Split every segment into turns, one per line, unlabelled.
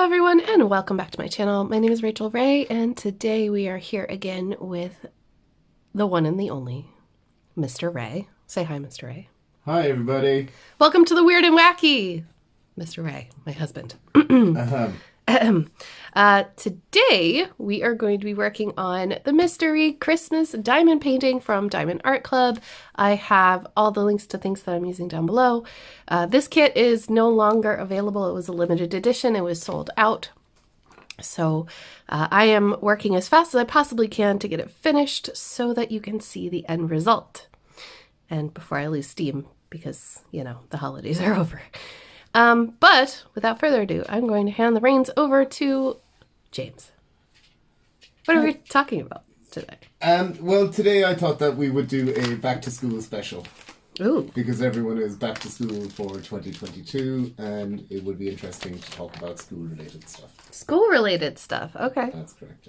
Hello everyone and welcome back to my channel. My name is Rachel Ray and today we are here again with the one and the only Mr. Ray. Say hi, Mr. Ray.
Hi everybody.
Welcome to the Weird and Wacky. Mr. Ray, my husband. Today we are going to be working on the Mystery Christmas Diamond Painting from Diamond Art Club. I have all the links to things that I'm using down below. This kit is no longer available. It was a limited edition. It was sold out. So I am working as fast as I possibly can to get it finished so that you can see the end result. And before I lose steam, because, you know, the holidays are over. But without further ado, I'm going to hand the reins over to James. What are we talking about today?
Well, today I thought that we would do a back to school special.
Ooh.
Because everyone is back to school for 2022 and it would be interesting to talk about school related stuff.
School related stuff. Okay.
That's correct,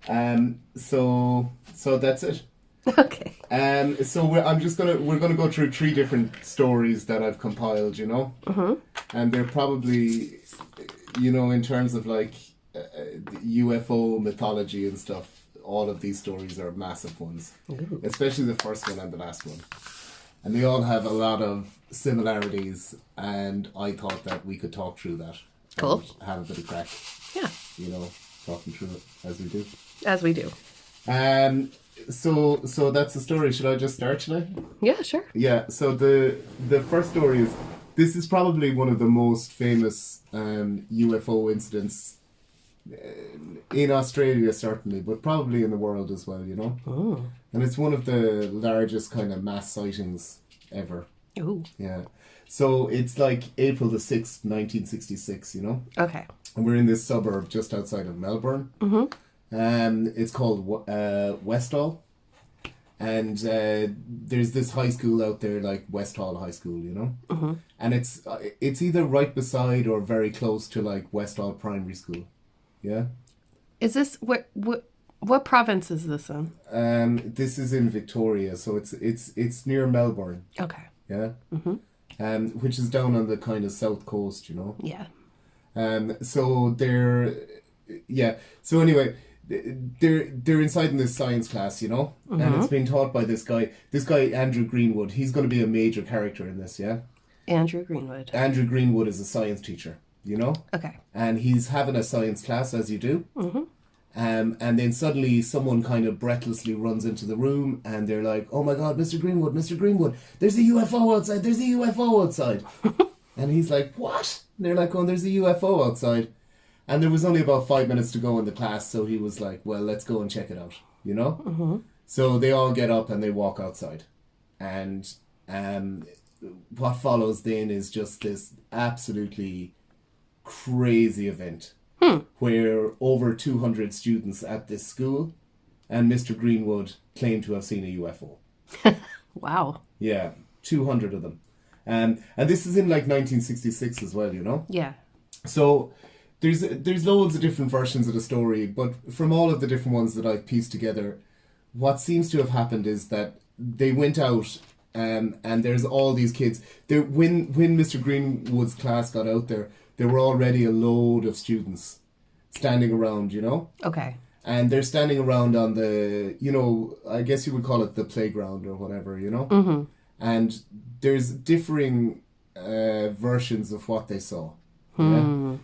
yeah. So that's it.
Okay.
So we're gonna go through 3 different stories that I've compiled, you know, and they're probably, you know, in terms of like UFO mythology and stuff. All of these stories are massive ones, especially the first one and the last one, and they all have a lot of similarities. And I thought that we could talk through that.
Cool.
And have a bit of crack.
Yeah.
You know, talking through it as we do.
As we do.
So that's the story. Should I just start today?
Yeah, sure.
Yeah, so the first story is, this is probably one of the most famous UFO incidents in Australia, certainly, but probably in the world as well, you know?
Oh.
And it's one of the largest kind of mass sightings ever.
Ooh.
Yeah. So it's like April the 6th, 1966, you know?
Okay.
And we're in this suburb just outside of Melbourne. It's called Westall, and there's this high school out there, like Westall High School, you know, and it's either right beside or very close to like Westall Primary School, yeah.
Is this what province is this in?
This is in Victoria, so it's near Melbourne.
Okay.
Yeah. Which is down on the kind of south coast, you know.
Yeah.
So So anyway. They're inside in this science class, you know, and it's being taught by this guy Andrew Greenwood. He's going to be a major character in this, yeah.
Andrew Greenwood.
Andrew Greenwood is a science teacher, you know.
Okay.
And he's having a science class, as you do. And then suddenly someone kind of breathlessly runs into the room, and they're like, "Oh my God, Mr. Greenwood, there's a UFO outside. There's a UFO outside." And he's like, "What?" And they're like, "Oh, there's a UFO outside." And there was only about 5 minutes to go in the class, so he was like, well, let's go and check it out, you know? So they all get up and they walk outside. And what follows then is just this absolutely crazy event where over 200 students at this school and Mr. Greenwood claim to have seen a UFO.
Wow.
Yeah, 200 of them. And this is in like 1966 as well, you know?
Yeah.
So there's loads of different versions of the story, but from all of the different ones that I've pieced together, what seems to have happened is that they went out and there's all these kids. When Mr. Greenwood's class got out there were already a load of students standing around, you know?
Okay.
And they're standing around on the, you know, I guess you would call it the playground or whatever, you know? And there's differing versions of what they saw. Yeah?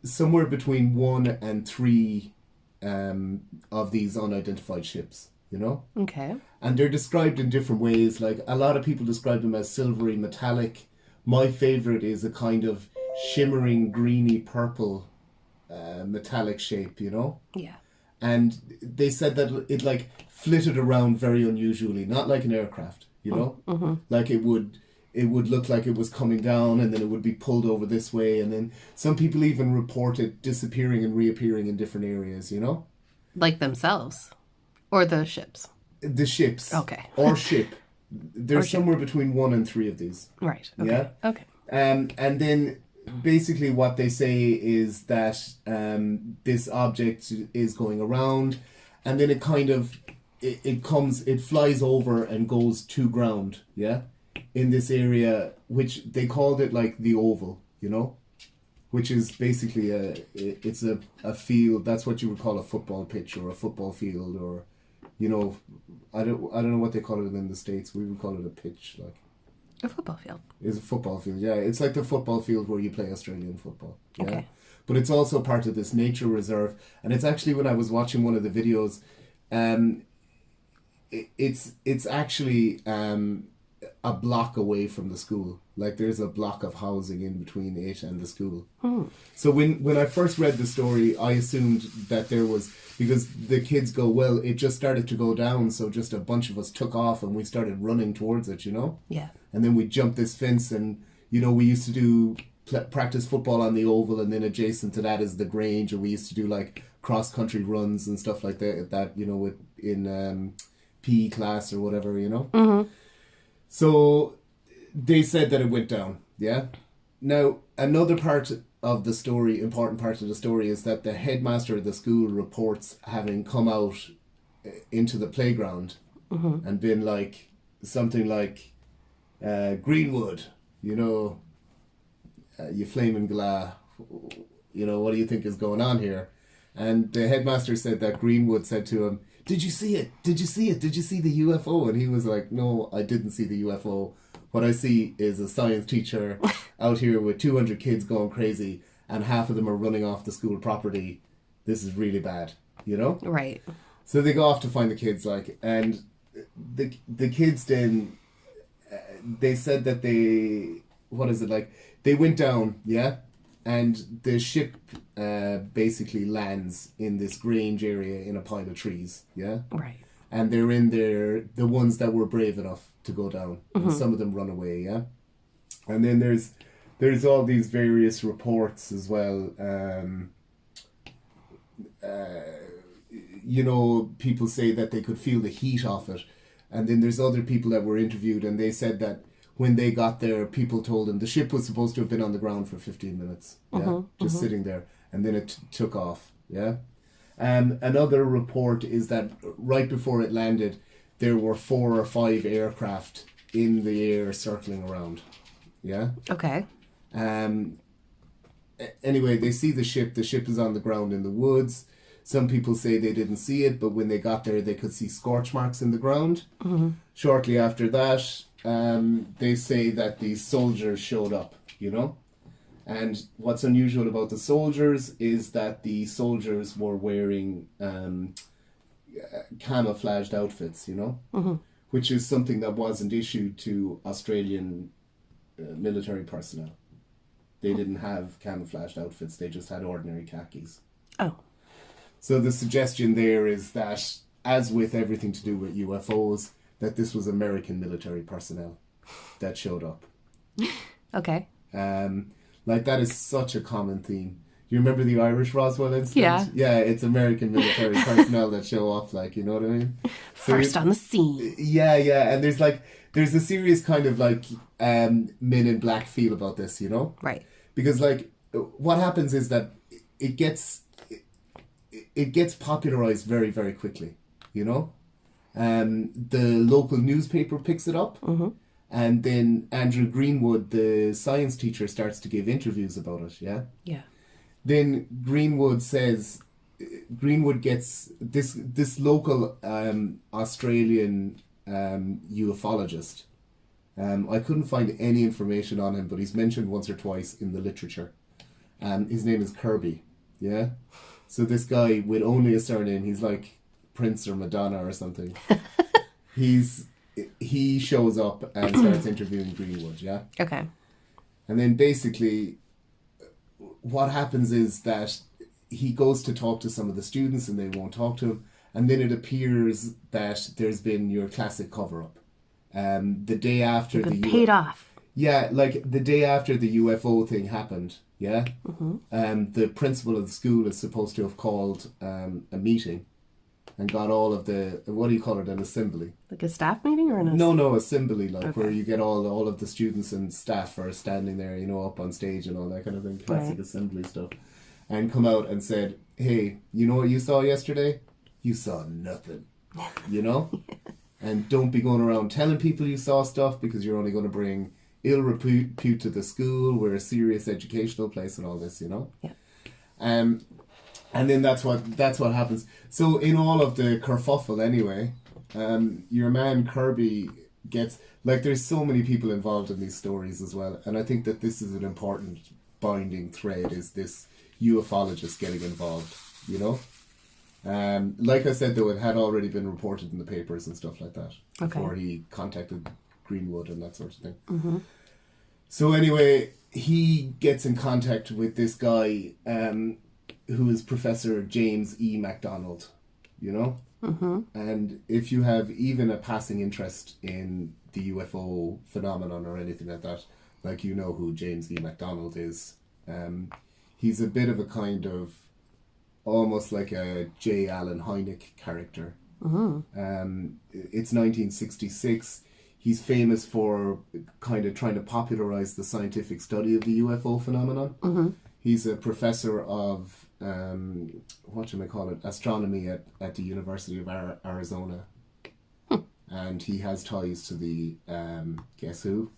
Somewhere between 1 and 3 of these unidentified ships, you know?
Okay.
And they're described in different ways. Like, a lot of people describe them as silvery metallic. My favourite is a kind of shimmering, greeny, purple metallic shape, you know?
Yeah.
And they said that it, like, flitted around very unusually, not like an aircraft, you know? Like it would look like it was coming down and then it would be pulled over this way, and then some people even report it disappearing and reappearing in different areas, you know?
Like themselves? Or the ships?
The ships.
Okay.
Or ship. There's somewhere between 1 and 3 of these.
Right. Okay.
Yeah?
Okay.
And then basically what they say is that this object is going around, and then it kind of, it flies over and goes to ground, yeah? In this area, which they called it like the oval, you know, which is basically it's a field. That's what you would call a football pitch or a football field, or, you know, I don't know what they call it in the States. We would call it a pitch, like.
A football field.
It's a football field, yeah. It's like the football field where you play Australian football. Yeah?
Okay.
But it's also part of this nature reserve. And it's actually, when I was watching one of the videos, it's actually a block away from the school. Like, there's a block of housing in between it and the school. So when I first read the story, I assumed that there was, because the kids go, well, it just started to go down, so just a bunch of us took off and we started running towards it, you know?
Yeah.
And then we jumped this fence, and, you know, we used to do practice football on the oval, and then adjacent to that is the Grange, and we used to do like cross-country runs and stuff like that, you know, in PE class or whatever, you know? So they said that it went down, yeah? Now, another part of the story, important part of the story, is that the headmaster of the school reports having come out into the playground and been like, something like, Greenwood, you know, you flaming gla, you know, what do you think is going on here? And the headmaster said that Greenwood said to him, did you see it? Did you see it? Did you see the UFO? And he was like, no, I didn't see the UFO. What I see is a science teacher out here with 200 kids going crazy, and half of them are running off the school property. This is really bad, you know?
Right.
So they go off to find the kids, like, and the kids then, they said that they, what is it, like, they went down, yeah? And the ship basically lands in this Grange area in a pile of trees, yeah?
Right.
And they're in there, the ones that were brave enough to go down. And some of them run away, yeah? And then there's all these various reports as well. You know, people say that they could feel the heat of it. And then there's other people that were interviewed, and they said that when they got there, people told them the ship was supposed to have been on the ground for 15 minutes, yeah, just sitting there, and then it took off, yeah. Another report is that right before it landed, there were 4 or 5 aircraft in the air circling around, yeah.
Okay.
Anyway, they see the ship. The ship is on the ground in the woods. Some people say they didn't see it, but when they got there, they could see scorch marks in the ground. Shortly after that, they say that the soldiers showed up, you know? And what's unusual about the soldiers is that the soldiers were wearing camouflaged outfits, you know? Which is something that wasn't issued to Australian military personnel. They didn't have camouflaged outfits, they just had ordinary khakis.
Oh.
So the suggestion there is that, as with everything to do with UFOs, that this was American military personnel that showed up.
Okay.
Like, that is such a common theme. You remember the Irish Roswell incident?
Yeah.
Yeah, it's American military personnel that show up, like, you know what I mean?
First on the scene.
Yeah, and there's a serious kind of, like, Men in Black feel about this, you know?
Right.
Because, like, what happens is that it gets popularized very, very quickly, you know? The local newspaper picks it up, and then Andrew Greenwood, the science teacher, starts to give interviews about it, yeah?
Yeah.
Then Greenwood gets this local Australian ufologist. I couldn't find any information on him, but he's mentioned once or twice in the literature. His name is Kirby, yeah? So this guy with only a surname, he's like Prince or Madonna or something. He shows up and starts interviewing Greenwood, yeah?
Okay.
And then basically what happens is that he goes to talk to some of the students and they won't talk to him. And then it appears that there's been your classic cover-up. The day after
You've been paid off.
Yeah, like the day after the UFO thing happened, yeah? The principal of the school is supposed to have called a meeting and got all of the, what do you call it, an assembly?
Like a staff meeting or an
No, assembly, like where you get all of the students and staff are standing there, you know, up on stage and all that kind of thing, classic assembly stuff. And come out and said, hey, you know what you saw yesterday? You saw nothing, you know? And don't be going around telling people you saw stuff, because you're only going to bring ill repute to the school. We're a serious educational place and all this, you know.
Yeah.
And then that's what happens. So in all of the kerfuffle anyway, your man Kirby gets, like, there's so many people involved in these stories as well, and I think that this is an important binding thread, is this ufologist getting involved, you know. Like I said, though, it had already been reported in the papers and stuff like that before he contacted Greenwood and that sort of thing.
Mm-hmm.
So anyway, he gets in contact with this guy who is Professor James E. MacDonald, you know?
Mm-hmm.
And if you have even a passing interest in the UFO phenomenon or anything like that, like, you know who James E. MacDonald is. He's a bit of a kind of almost like a J. Allen Hynek character.
Mm-hmm.
It's 1966. He's famous for kind of trying to popularize the scientific study of the UFO phenomenon.
Mm-hmm.
He's a professor of astronomy at the University of Arizona. And he has ties to the guess who?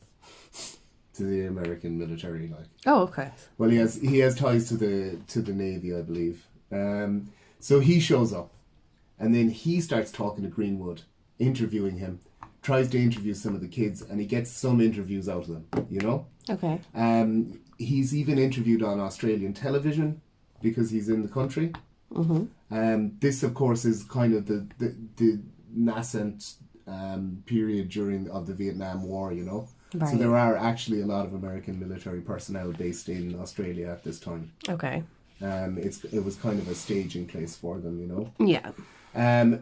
To the American military, like.
Oh, okay.
Well, he has ties to the Navy, I believe. So he shows up, and then he starts talking to Greenwood, interviewing him, tries to interview some of the kids, and he gets some interviews out of them, you know?
Okay.
He's even interviewed on Australian television because he's in the country.
Mm-hmm.
This, of course, is kind of the nascent period of the Vietnam War, you know?
Right.
So there are actually a lot of American military personnel based in Australia at this time.
Okay.
It was kind of a staging place for them, you know?
Yeah.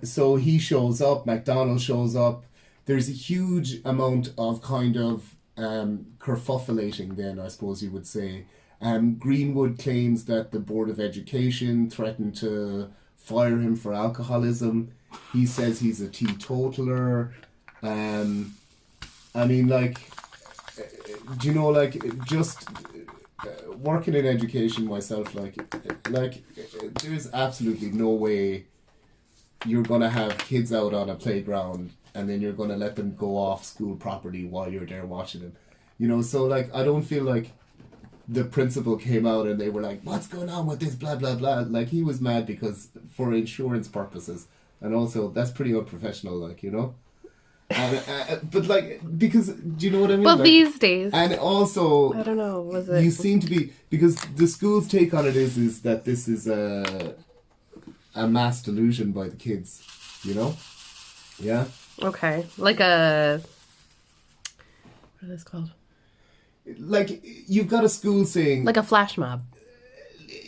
So he shows up, MacDonald shows up. There's a huge amount of kind of kerfuffulating then, I suppose you would say. Greenwood claims that the Board of Education threatened to fire him for alcoholism. He says he's a teetotaler. I mean, like, do you know, like, just working in education myself, like, there's absolutely no way you're going to have kids out on a playground and then you're going to let them go off school property while you're there watching them. You know, so, like, I don't feel like the principal came out and they were like, what's going on with this, blah, blah, blah. Like, he was mad because, for insurance purposes. And also, that's pretty unprofessional, like, you know? But, like, because, do you know what I mean?
Well,
like,
these days.
And also,
I don't know, was it?
you seem to be, because the school's take on it is that this is a mass delusion by the kids, you know? Yeah?
Okay. Like a... What is this called?
Like, you've got a school saying...
Like a flash mob.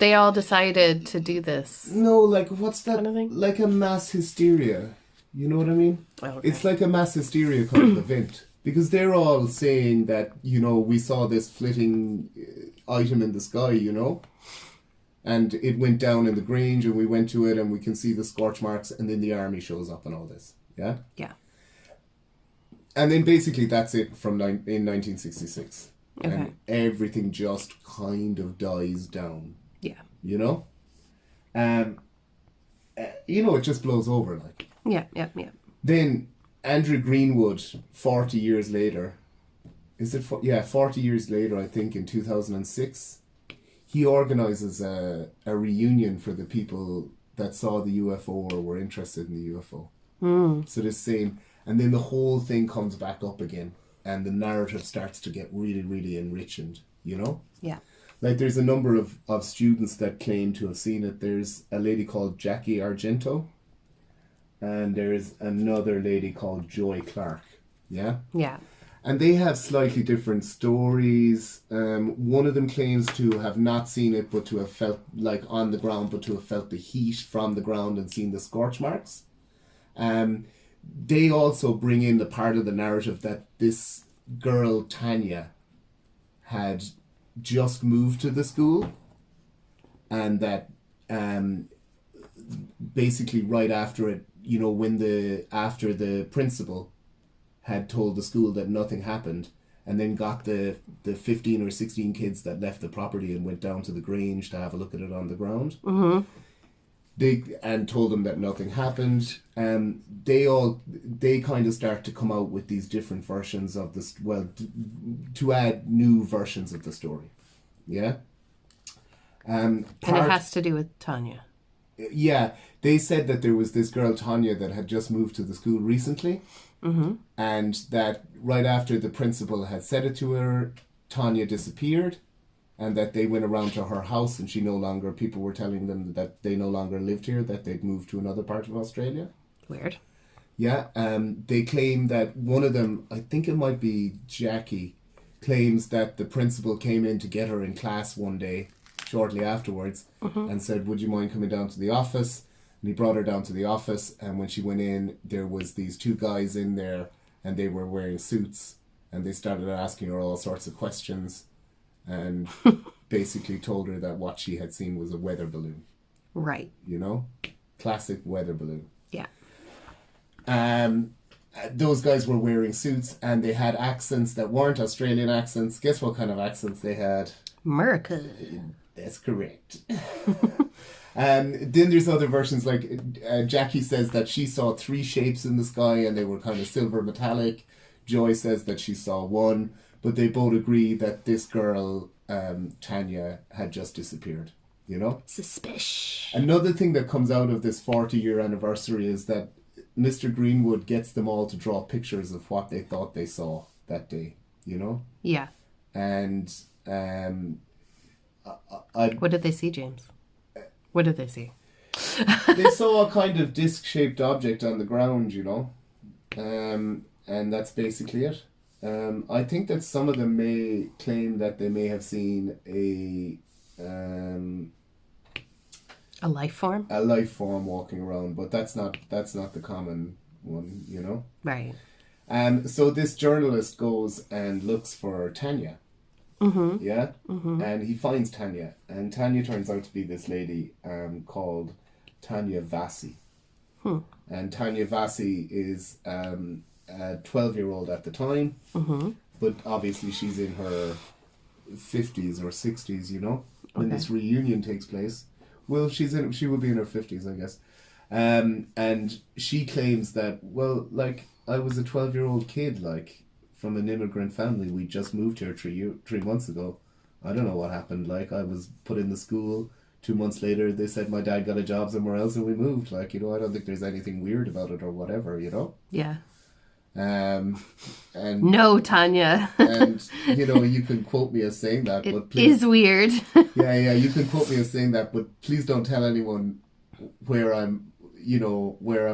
They all decided to do this.
No, like, what's that?
Kind of thing?
Like a mass hysteria. You know what I mean?
Oh, okay.
It's like a mass hysteria kind of event. Because they're all saying that, you know, we saw this flitting item in the sky, you know? And it went down in the Grange and we went to it and we can see the scorch marks and then the army shows up and all this. Yeah?
Yeah.
And then basically that's it in 1966.
Okay.
And everything just kind of dies down.
Yeah.
You know? You know, it just blows over, like.
Yeah.
Then Andrew Greenwood, 40 years later, 40 years later, I think, in 2006, he organises a reunion for the people that saw the UFO or were interested in the UFO. So this same, and then the whole thing comes back up again, and the narrative starts to get really, really enriched, you know?
Yeah.
Like, there's a number of students that claim to have seen it. There's a lady called Jackie Argento, and there's another lady called Joy Clark. Yeah?
Yeah.
And they have slightly different stories. One of them claims to have not seen it, but to have felt, like, on the ground, but to have felt the heat from the ground and seen the scorch marks. They also bring in the part of the narrative that this girl, Tanya, had just moved to the school, and that basically right after it, you know, after the principal had told the school that nothing happened, and then got the 15 or 16 kids that left the property and went down to the Grange to have a look at it on the ground. and told them that nothing happened. They kind of start to come out with these different versions of this. Well, to add new versions of the story. Yeah.
And it has to do with Tanya.
Yeah, they said that there was this girl Tanya that had just moved to the school recently, and that right after the principal had said it to her, Tanya disappeared, and that they went around to her house and people were telling them that they no longer lived here, that they'd moved to another part of Australia.
Weird.
Yeah, they claim that one of them, I think it might be Jackie, claims that the principal came in to get her in class one day shortly afterwards and said, would you mind coming down to the office? And he brought her down to the office, and when she went in, there was these two guys in there, and they were wearing suits, and they started asking her all sorts of questions, and basically told her that what she had seen was a weather balloon.
Right.
You know? Classic weather balloon.
Yeah.
Those guys were wearing suits, and they had accents that weren't Australian accents. Guess what kind of accents they had?
America.
That's correct. Then there's other versions, like Jackie says that she saw 3 shapes in the sky and they were kind of silver metallic. Joy says that she saw 1, but they both agree that this girl, Tanya, had just disappeared, you know?
Suspicious.
Another thing that comes out of this 40-year anniversary is that Mr. Greenwood gets them all to draw pictures of what they thought they saw that day, you know?
Yeah.
And
what did they see, James? What did they see?
They saw a kind of disc-shaped object on the ground, you know, and that's basically it. I think that some of them may claim that they may have seen a
life form.
A life form walking around, but that's not the common one, you know.
Right.
So this journalist goes and looks for Tanya. Yeah, and he finds Tanya, and Tanya turns out to be this lady called Tanya Vassi. And Tanya Vassi is a 12-year-old at the time, but obviously she's in her 50s or 60s, you know, when this reunion takes place. Well, she will be in her 50s, I guess. And she claims that, well, like, I was a 12-year-old kid, like, from an immigrant family. We just moved here 3 months ago. I don't know what happened. Like, I was put in the school. 2 months later, they said my dad got a job somewhere else and we moved. Like, you know, I don't think there's anything weird about it or whatever, you know?
Yeah.
And
no, Tanya.
And, you know, you can quote me as saying that, but please.
It is weird.
yeah, you can quote me as saying that, but please don't tell anyone where I'm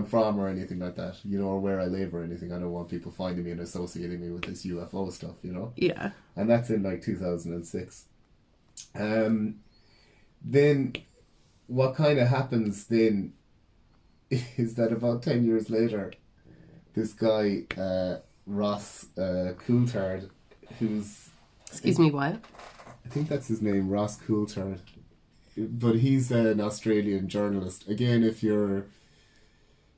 from or anything like that, you know, or where I live or anything. I don't want people finding me and associating me with this UFO stuff, you know?
Yeah.
And that's in like 2006. Then what kind of happens then is that about 10 years later, this guy, Ross Coulthard, who's...
Excuse me, what?
I think that's his name, Ross Coulthard. But he's an Australian journalist. Again, if you're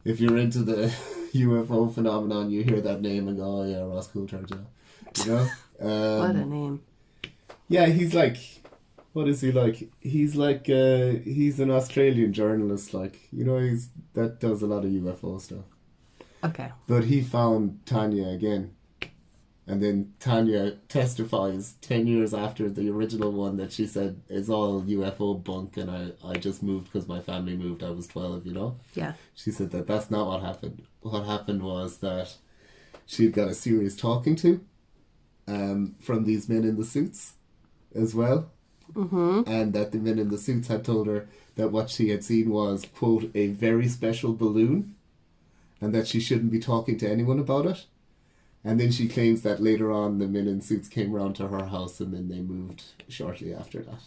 into the UFO phenomenon, you hear that name and go, oh yeah, Ross Coulthard, yeah. You know?
What a name.
Yeah, he's like... What is he like? He's like... he's an Australian journalist, like... You know, that does a lot of UFO stuff.
Okay.
But he found Tanya again. And then Tanya testifies 10 years after the original one that she said is all UFO bunk and I just moved because my family moved. I was 12, you know?
Yeah.
She said that that's not what happened. What happened was that she'd got a serious talking to from these men in the suits as well. And that the men in the suits had told her that what she had seen was, quote, a very special balloon and that she shouldn't be talking to anyone about it. And then she claims that later on the men in suits came round to her house and then they moved shortly after that.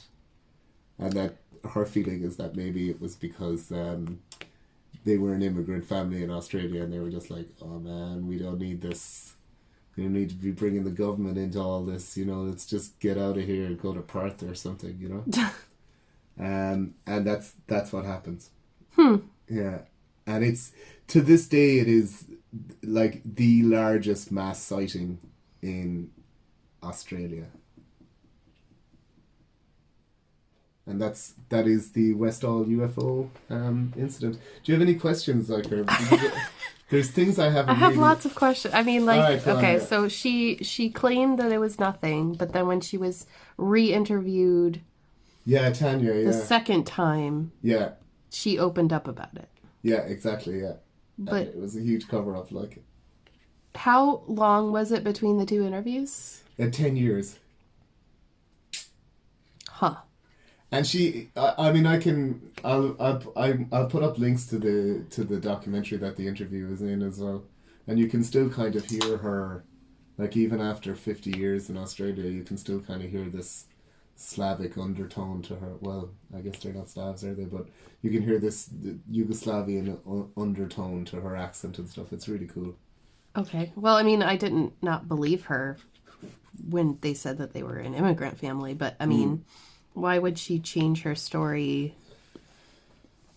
And that her feeling is that maybe it was because they were an immigrant family in Australia and they were just like, oh man, we don't need this. We don't need to be bringing the government into all this, you know, let's just get out of here and go to Perth or something, you know. And that's what happens. Yeah. And it's, to this day, it is like the largest mass sighting in Australia. And that is the Westall UFO incident. Do you have any questions, like, or there's things I haven't.
I have lots of questions. I mean, like,
Alright, go on, yeah.
so she claimed that it was nothing, but then when she was re-interviewed
Yeah, Tanya. Yeah.
the second time,
Yeah.
she opened up about it.
Yeah. Exactly. Yeah.
But
it was a huge cover up, like.
how long was it between the two interviews?
10 years.
Huh.
And I mean, I'll put up links to the documentary that the interview is in as well, and you can still kind of hear her, like, even after 50 years in Australia, you can still kind of hear this Slavic undertone to her. Well, I guess they're not Slavs, are they? But you can hear this Yugoslavian undertone to her accent and stuff. It's really cool.
Okay. Well, I mean, I didn't not believe her when they said that they were an immigrant family, but I mean, why would she change her story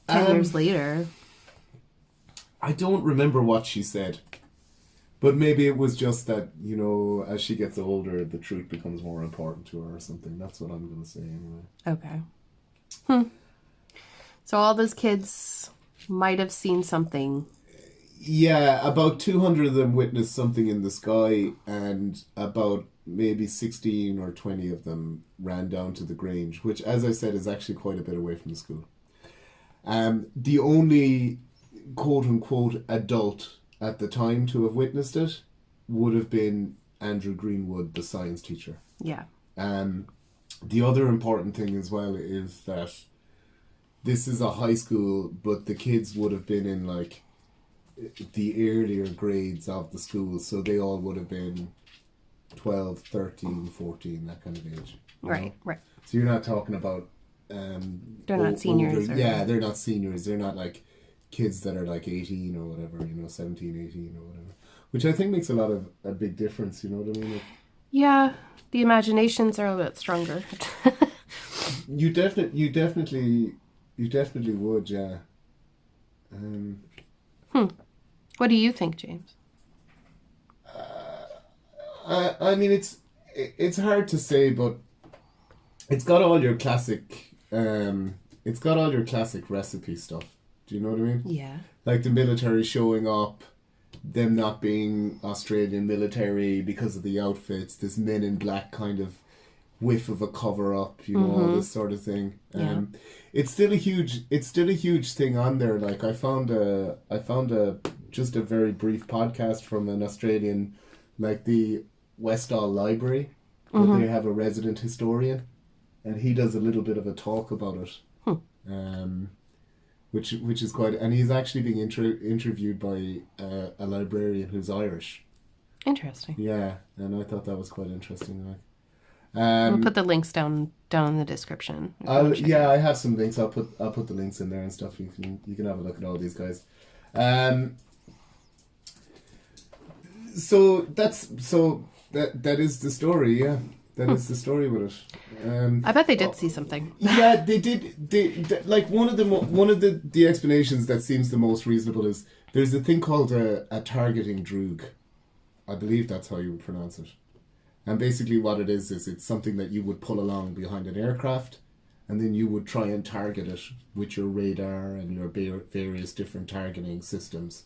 10 years later?
I don't remember what she said, but maybe it was just that, you know, as she gets older, the truth becomes more important to her or something. That's what I'm going to say anyway.
Okay. So all those kids might have seen something.
Yeah, about 200 of them witnessed something in the sky, and about maybe 16 or 20 of them ran down to the Grange, which, as I said, is actually quite a bit away from the school. The only quote-unquote adult at the time to have witnessed it would have been Andrew Greenwood, the science teacher.
Yeah.
The other important thing as well is that this is a high school, but the kids would have been in, like, the earlier grades of the school, so they all would have been 12, 13, 14, that kind of age.
Right.
So you're not talking about...
they're not seniors.
Yeah, they're not seniors. They're not, like, kids that are, like, 18 or whatever, you know, 17, 18 or whatever. Which I think makes a big difference, you know what I mean? Like,
yeah, the imaginations are a bit stronger.
you definitely would, yeah.
What do you think, James?
I mean, it's hard to say, but it's got all your classic recipe stuff. Do you know what I mean?
Yeah.
Like the military showing up, them not being Australian military because of the outfits, this Men in Black kind of whiff of a cover up, you know, all this sort of thing.
Yeah.
It's still a huge thing on there. Like I found just a very brief podcast from an Australian, like the Westall Library, where they have a resident historian, and he does a little bit of a talk about it, which is quite, and he's actually being interviewed by a librarian who's Irish.
Interesting.
Yeah, and I thought that was quite interesting. Like,
we'll put the links down in the description.
I have some links. I'll put the links in there and stuff. You can have a look at all these guys. So that is the story. Yeah, that is the story with it.
I bet they did see something.
Yeah, they did. They like one of the explanations that seems the most reasonable is there's a thing called a targeting droog. I believe that's how you would pronounce it. And basically what it is it's something that you would pull along behind an aircraft, and then you would try and target it with your radar and your various different targeting systems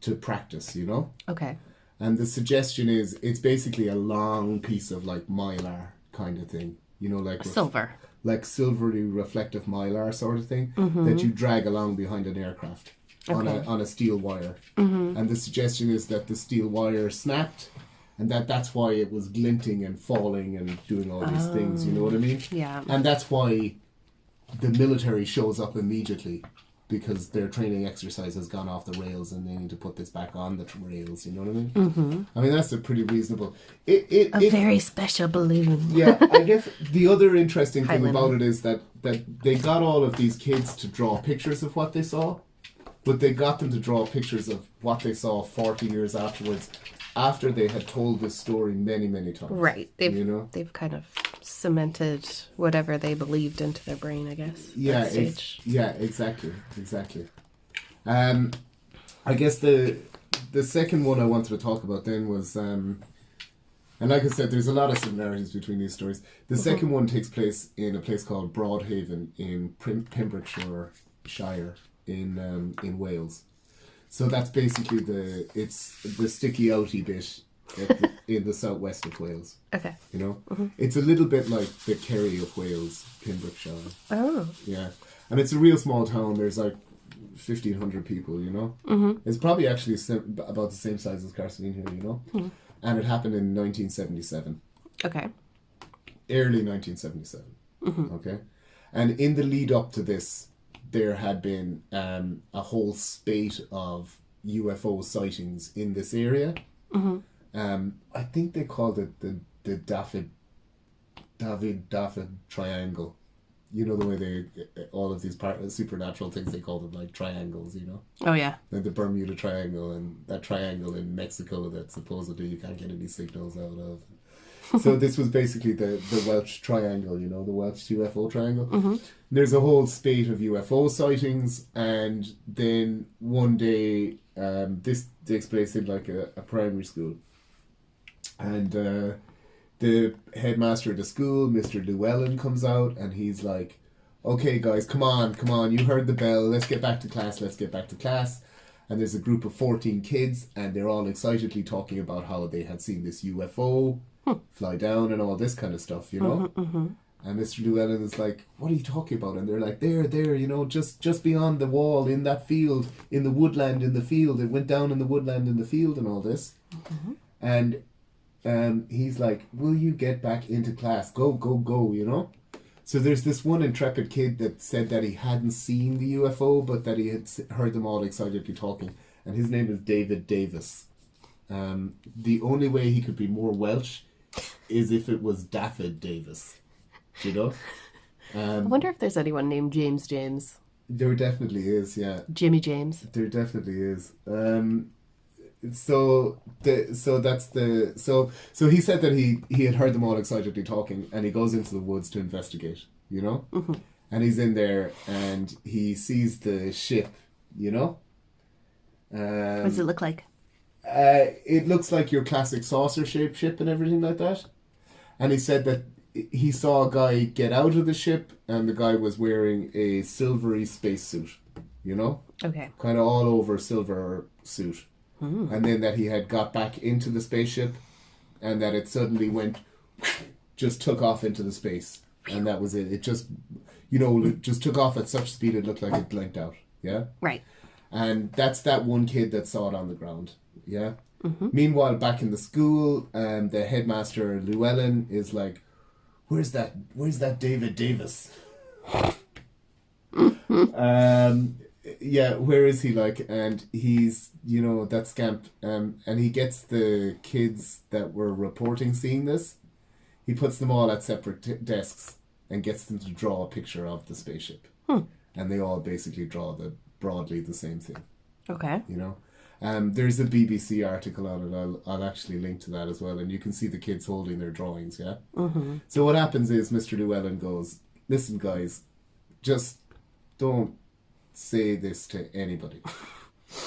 to practice, you know?
Okay.
And the suggestion is it's basically a long piece of like mylar kind of thing, you know, like
silver.
Like silvery reflective mylar sort of thing that you drag along behind an aircraft on a steel wire. And the suggestion is that the steel wire snapped, and that's why it was glinting and falling and doing all these things, you know what I mean?
Yeah.
And that's why the military shows up immediately, because their training exercise has gone off the rails and they need to put this back on the rails, you know what I mean? I mean, that's a pretty reasonable...
A very special balloon.
Yeah, I guess the other interesting thing about it is that they got all of these kids to draw pictures of what they saw, but they got them to draw pictures of what they saw 40 years afterwards, after they had told this story many, many times.
Right.
They've
kind of cemented whatever they believed into their brain, I guess.
Yeah, exactly. I guess the second one I wanted to talk about then was And like I said, there's a lot of similarities between these stories. The second one takes place in a place called Broadhaven in Pembrokeshire Shire in Wales. So that's basically it's the sticky outy bit in the southwest of Wales.
Okay.
You know? It's a little bit like the Kerry of Wales, Pembrokeshire.
Oh.
Yeah. And it's a real small town. There's like 1,500 people, you know? It's probably actually about the same size as Carcellene here, you know? And it happened in 1977.
Okay.
Early 1977. Okay? And in the lead up to this, there had been a whole spate of UFO sightings in this area. I think they called it the David Triangle. You know the way all of these supernatural things, they call them like triangles, you know?
Oh, yeah.
Like the Bermuda Triangle and that triangle in Mexico that supposedly you can't get any signals out of. So this was basically the Welsh Triangle, you know, the Welsh UFO Triangle. There's a whole spate of UFO sightings, and then one day, this takes place in like a primary school. And the headmaster of the school, Mr. Llewellyn, comes out and he's like, okay guys, come on, you heard the bell, let's get back to class. And there's a group of 14 kids and they're all excitedly talking about how they had seen this UFO fly down and all this kind of stuff, you know? And Mr. Llewellyn is like, what are you talking about? And they're like, there, you know, just beyond the wall, in that field, in the woodland, in the field. It went down in the woodland, in the field and all this. And he's like, will you get back into class? Go, you know? So there's this one intrepid kid that said that he hadn't seen the UFO, but that he had heard them all excitedly talking. And his name is David Davis. The only way he could be more Welsh is if it was Daffyd Davis. Do you know?
I wonder if there's anyone named James.
There definitely is, yeah.
Jimmy James.
There definitely is. So he said that he had heard them all excitedly talking, and he goes into the woods to investigate, you know? And he's in there and he sees the ship, you know?
What does it look like?
It looks like your classic saucer shaped ship and everything like that. And he said that he saw a guy get out of the ship and the guy was wearing a silvery spacesuit, you know?
Okay.
Kind of all over silver suit. And then that he had got back into the spaceship and that it suddenly just took off into the space. And that was it. It just, you know, it just took off at such speed it looked like it blinked out. Yeah?
Right.
And that's that one kid that saw it on the ground. Yeah? Meanwhile, back in the school, the headmaster, Llewellyn, is like, where's that David Davis? Yeah, where is he, like? And he's, you know, that scamp, and he gets the kids that were reporting seeing this, he puts them all at separate desks and gets them to draw a picture of the spaceship. And they all basically draw broadly the same thing. Okay. You know? There's a BBC article on it. I'll actually link to that as well, and you can see the kids holding their drawings, yeah? So what happens is Mr. Llewellyn goes, listen guys, just don't say this to anybody.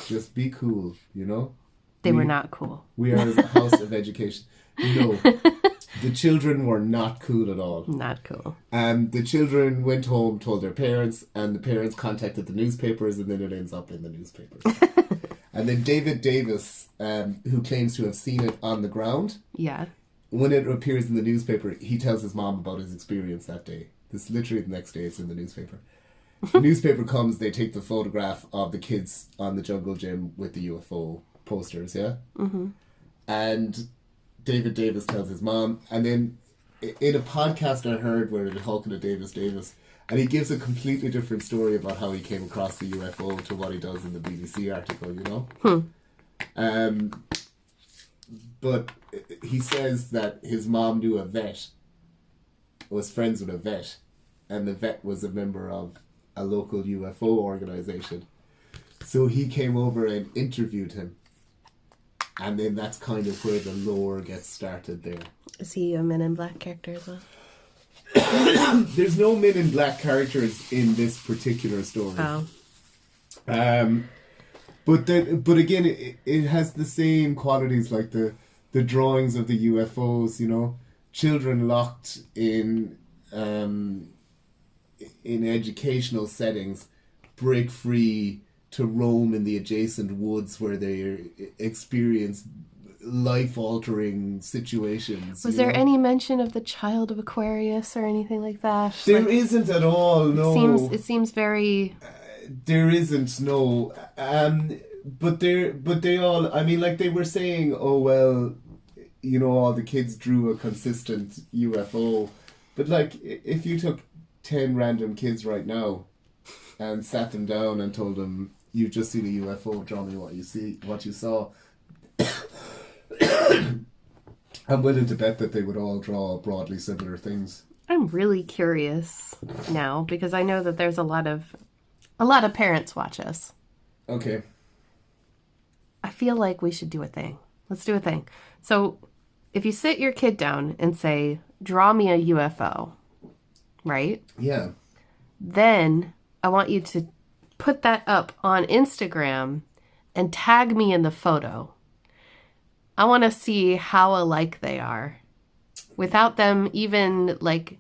Just be cool, you know?
They were not cool.
We are a house of education. No, the children were not cool at all.
Not cool.
The children went home, told their parents, and the parents contacted the newspapers, and then it ends up in the newspapers. And then David Davis, who claims to have seen it on the ground,
yeah,
when it appears in the newspaper, he tells his mom about his experience that day. This literally the next day it's in the newspaper. The newspaper comes, they take the photograph of the kids on the jungle gym with the UFO posters, yeah? And David Davis tells his mom, and then in a podcast I heard where they're talking to Davis, and he gives a completely different story about how he came across the UFO to what he does in the BBC article, you know? But he says that his mom knew a vet, was friends with a vet, and the vet was a member of a local UFO organization. So he came over and interviewed him. And then that's kind of where the lore gets started there.
Is he a Men in Black character as well?
There's no Men in Black characters in this particular story.
Oh.
But again, it has the same qualities like the the drawings of the UFOs, you know, children locked in educational settings break free to roam in the adjacent woods where they experience life-altering situations.
Was there any mention of the child of Aquarius or anything like that?
There isn't at all, no.
It seems very...
There isn't, no. But they all, I mean, like they were saying, oh, well, you know, all the kids drew a consistent UFO. But like, if you took 10 random kids right now and sat them down and told them, you've just seen a UFO, draw me what you saw. I'm willing to bet that they would all draw broadly similar things.
I'm really curious now because I know that there's a lot of parents watch us.
Okay.
I feel like we should do a thing. Let's do a thing. So if you sit your kid down and say, draw me a UFO, right?
Yeah.
Then I want you to put that up on Instagram and tag me in the photo. I want to see how alike they are without them even like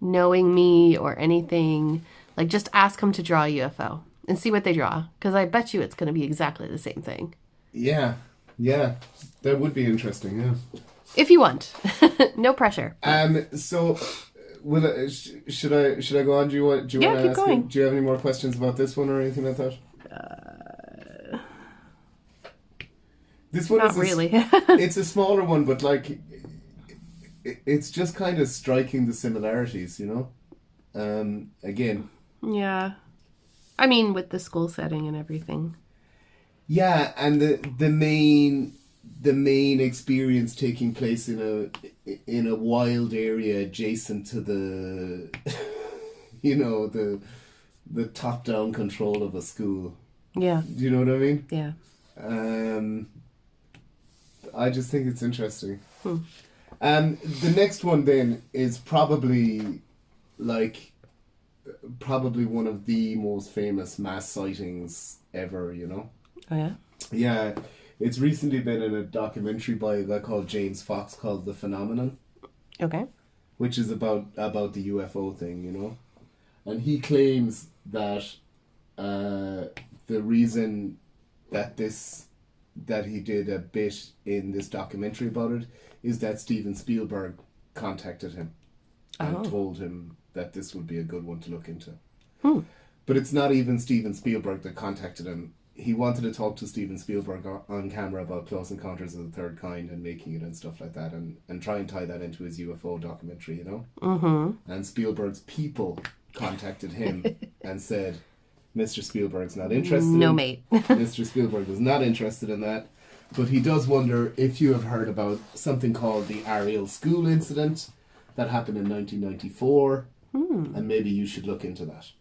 knowing me or anything. Like just ask them to draw a UFO and see what they draw. Because I bet you it's going to be exactly the same thing.
Yeah. That would be interesting, yeah.
If you want. No pressure.
So should I go on? Do you want to
keep
ask
going.
Me, do you have any more questions about this one or anything like that? This one
not
is
really.
It's a smaller one, but like it's just kind of striking the similarities, you know. Again.
Yeah. I mean, with the school setting and everything.
Yeah, and the main experience taking place in a wild area adjacent to the you know, the top down control of a school.
Yeah.
Do you know what I mean?
Yeah.
I just think it's interesting. The next one then is probably one of the most famous mass sightings ever, you know?
Oh, yeah?
Yeah. It's recently been in a documentary by a guy called James Fox called The Phenomenon. Okay. Which is about the UFO thing, you know? And he claims that the reason that he did a bit in this documentary about it is that Steven Spielberg contacted him and told him that this would be a good one to look into. But it's not even Steven Spielberg that contacted him. He wanted to talk to Steven Spielberg on camera about Close Encounters of the Third Kind and making it and stuff like that, and try and tie that into his UFO documentary, you know? Mm-hmm. And Spielberg's people contacted him and said, Mr. Spielberg's not interested.
No, mate.
Mr. Spielberg was not interested in that. But he does wonder if you have heard about something called the Ariel school incident that happened in 1994, and maybe you should look into that.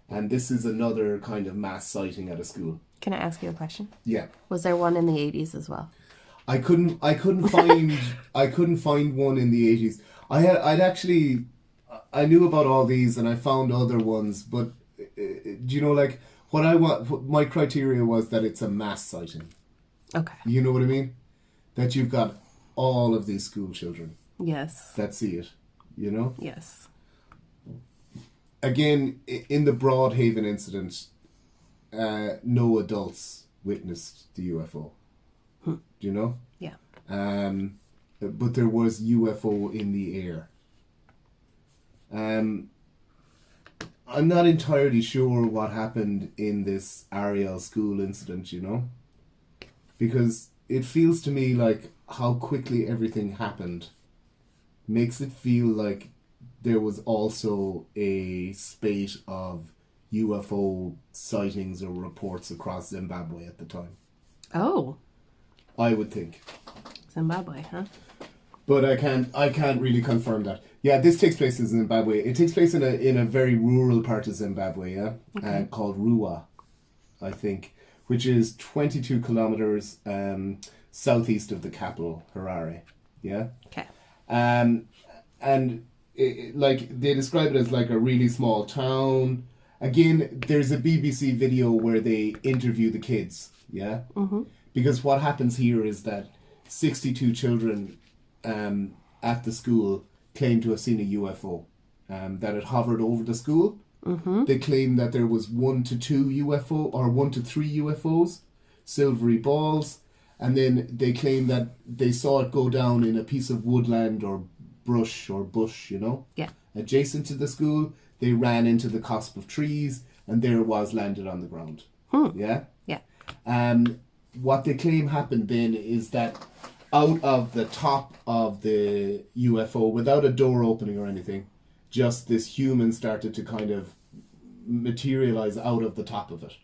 And this is another kind of mass sighting at a school.
Can I ask you a question?
Yeah.
Was there one in the 80s as well?
I couldn't find one in the 80s. I knew about all these and I found other ones, but do you know, like my criteria was that it's a mass sighting.
Okay.
You know what I mean? That you've got all of these school children.
Yes.
That see it, you know?
Yes.
Again, in the Broadhaven incident, no adults witnessed the UFO. Do you know?
Yeah.
But there was UFO in the air. I'm not entirely sure what happened in this Ariel school incident, you know? Because it feels to me like how quickly everything happened makes it feel like there was also a spate of UFO sightings or reports across Zimbabwe at the time. Oh. I would think.
Zimbabwe, huh?
But I can't really confirm that. Yeah, this takes place in Zimbabwe. It takes place in a very rural part of Zimbabwe, yeah? Okay. Called Ruwa, I think, which is 22 kilometers southeast of the capital, Harare. Yeah? Okay. And like they describe it as like a really small town. Again, there's a BBC video where they interview the kids, yeah? Mm-hmm. Because what happens here is that 62 children at the school claimed to have seen a UFO that had hovered over the school. Mm-hmm. They claimed that there was 1 to 2 UFO or 1 to 3 UFOs, silvery balls, and then they claimed that they saw it go down in a piece of woodland or bush, adjacent to the school. They ran into the cusp of trees, and there it was, landed on the ground. Yeah?
Yeah.
What they claim happened then is that out of the top of the UFO, without a door opening or anything, just this human started to kind of materialize out of the top of it.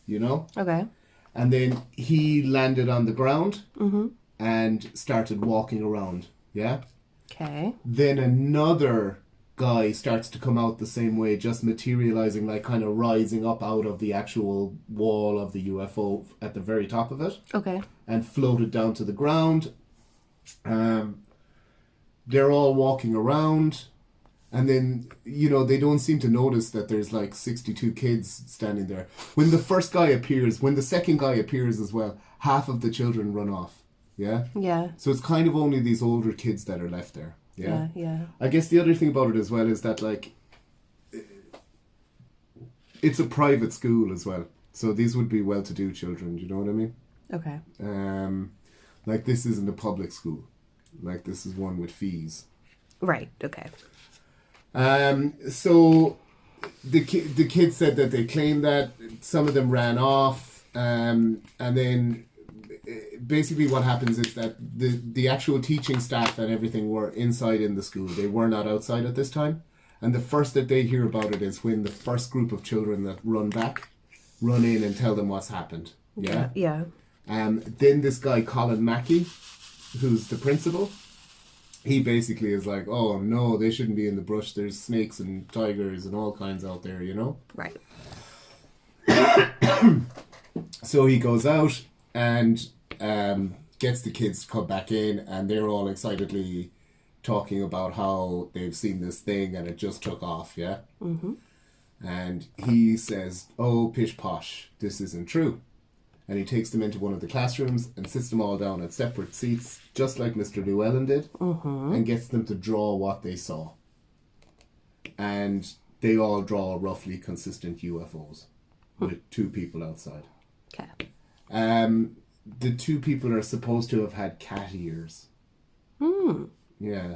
You know?
Okay.
And then he landed on the ground and started walking around. Yeah?
Okay.
Then another guy starts to come out the same way, just materializing, like kind of rising up out of the actual wall of the UFO at the very top of it.
Okay.
And floated down to the ground. They're all walking around. And then, they don't seem to notice that there's like 62 kids standing there. When the first guy appears, when the second guy appears as well, half of the children run off. Yeah?
Yeah.
So it's kind of only these older kids that are left there.
Yeah.
I guess the other thing about it as well is that, like, it's a private school as well. So these would be well-to-do children, do you know what I mean?
Okay.
Like, this isn't a public school. Like, this is one with fees.
Right, okay.
So the kids said that they claimed that. Some of them ran off. And then basically what happens is that the actual teaching staff and everything were inside in the school. They were not outside at this time. And the first that they hear about it is when the first group of children that run in and tell them what's happened. Yeah?
Yeah.
Then this guy, Colin Mackey, who's the principal, he basically is like, oh no, they shouldn't be in the brush. There's snakes and tigers and all kinds out there,
Right.
So he goes out and gets the kids to come back in, and they're all excitedly talking about how they've seen this thing and it just took off, yeah? Mm-hmm. And he says, oh, pish posh, this isn't true. And he takes them into one of the classrooms and sits them all down at separate seats, just like Mr. Llewellyn did, and gets them to draw what they saw. And they all draw roughly consistent UFOs with 2 people outside.
Okay.
The 2 people are supposed to have had cat ears. Yeah.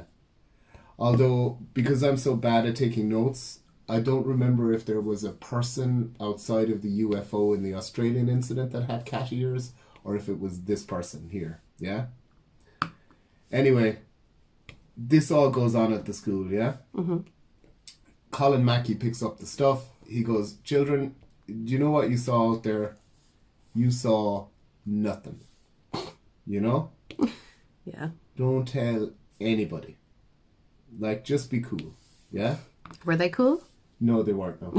Although, because I'm so bad at taking notes, I don't remember if there was a person outside of the UFO in the Australian incident that had cat ears, or if it was this person here. Yeah? Anyway, this all goes on at the school, yeah? Mm-hmm. Colin Mackey picks up the stuff. He goes, children, do you know what you saw out there? You saw nothing. You know?
Yeah.
Don't tell anybody. Like, just be cool. Yeah?
Were they cool?
No, they weren't, no.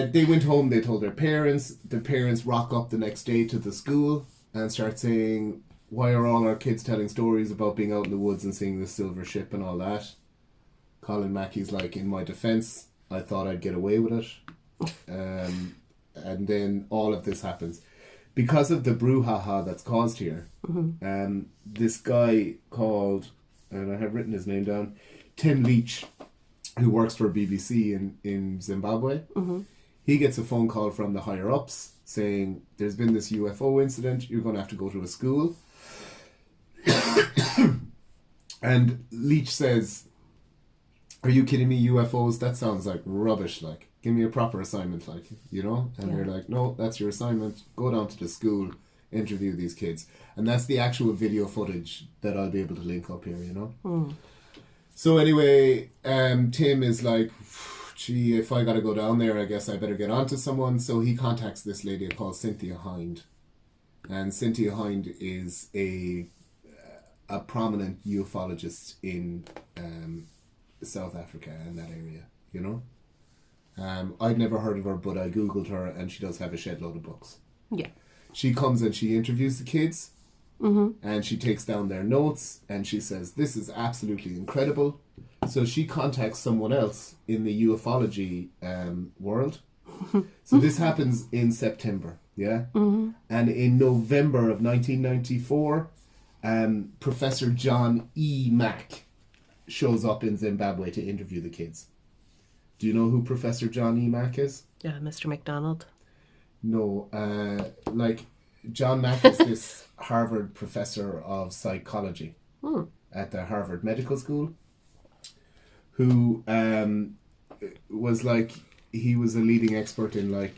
They went home, they told their parents. The parents rock up the next day to the school and start saying, why are all our kids telling stories about being out in the woods and seeing the silver ship and all that? Colin Mackey's like, in my defense, I thought I'd get away with it. And then all of this happens. Because of the brouhaha that's caused here, this guy called, and I have written his name down, Tim Leach, who works for BBC in Zimbabwe, he gets a phone call from the higher-ups saying, there's been this UFO incident, you're going to have to go to a school. And Leach says, are you kidding me, UFOs? That sounds like rubbish, like. Give me a proper assignment, like, And they're like, no, that's your assignment. Go down to the school, interview these kids. And that's the actual video footage that I'll be able to link up here, So anyway, Tim is like, gee, if I gotta go down there, I guess I better get on to someone. So he contacts this lady called Cynthia Hind. And Cynthia Hind is a prominent ufologist in South Africa and that area, I'd never heard of her, but I googled her, and she does have a shed load of books.
Yeah.
She comes and she interviews the kids, and she takes down their notes, and she says, this is absolutely incredible. So she contacts someone else in the ufology world. So this happens in September, yeah? And in November of 1994, Professor John E. Mack shows up in Zimbabwe to interview the kids. Do you know who Professor John E. Mack is?
Mr. McDonald.
No, John Mack is this Harvard professor of psychology at the Harvard Medical School, who was he was a leading expert in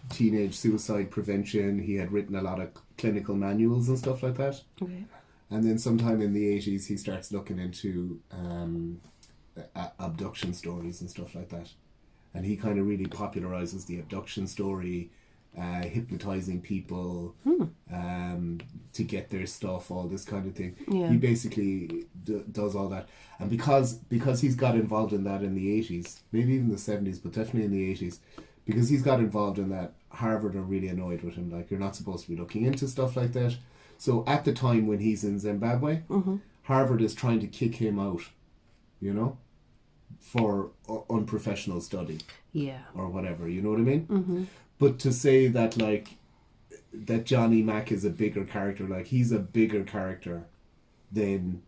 teenage suicide prevention. He had written a lot of clinical manuals and stuff like that.
Okay.
And then sometime in the 80s, he starts looking into abduction stories and stuff like that. And he kind of really popularizes the abduction story, hypnotizing people to get their stuff, all this kind of thing.
Yeah.
He basically does all that. And because he's got involved in that in the 80s, maybe even the 70s, but definitely in the 80s, because he's got involved in that, Harvard are really annoyed with him. You're not supposed to be looking into stuff like that. So at the time when he's in Zimbabwe, Harvard is trying to kick him out, for unprofessional study.
Yeah.
Or whatever, you know what I mean?
Mm-hmm.
But to say that that Johnny Mack is a bigger character, he's a bigger character than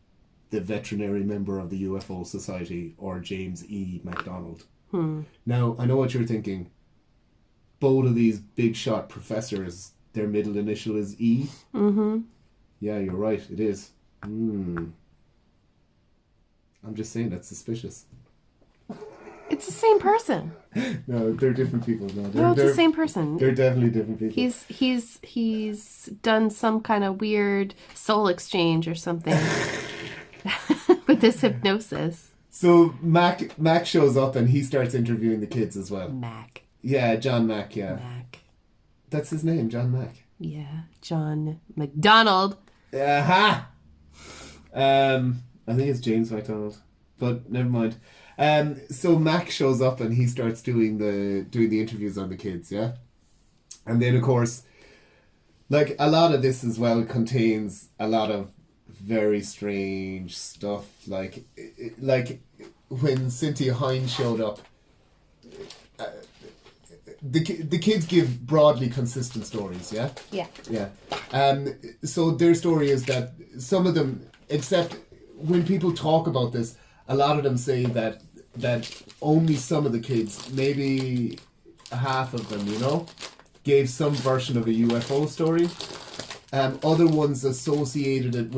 the veterinary member of the UFO Society or James E. MacDonald. Now, I know what you're thinking. Both of these big shot professors, their middle initial is E. Mm-hmm. Yeah, you're right, it is. I'm just saying that's suspicious.
It's the same person.
No, they're different people.
No, it's the same person.
They're definitely different people.
He's done some kind of weird soul exchange or something with this hypnosis.
So Mack shows up and he starts interviewing the kids as well.
Mack.
Yeah, John Mack, yeah.
Mack.
That's his name, John Mack.
Yeah, John McDonald.
Aha! I think it's James McDonald, but never mind. So Mack shows up and he starts doing the interviews on the kids, yeah? And then, of course, a lot of this as well contains a lot of very strange stuff. Like when Cynthia Hines showed up, the kids give broadly consistent stories, yeah?
Yeah.
Yeah. So their story is that some of them, except when people talk about this, a lot of them say that only some of the kids, maybe half of them, gave some version of a UFO story. Other ones associated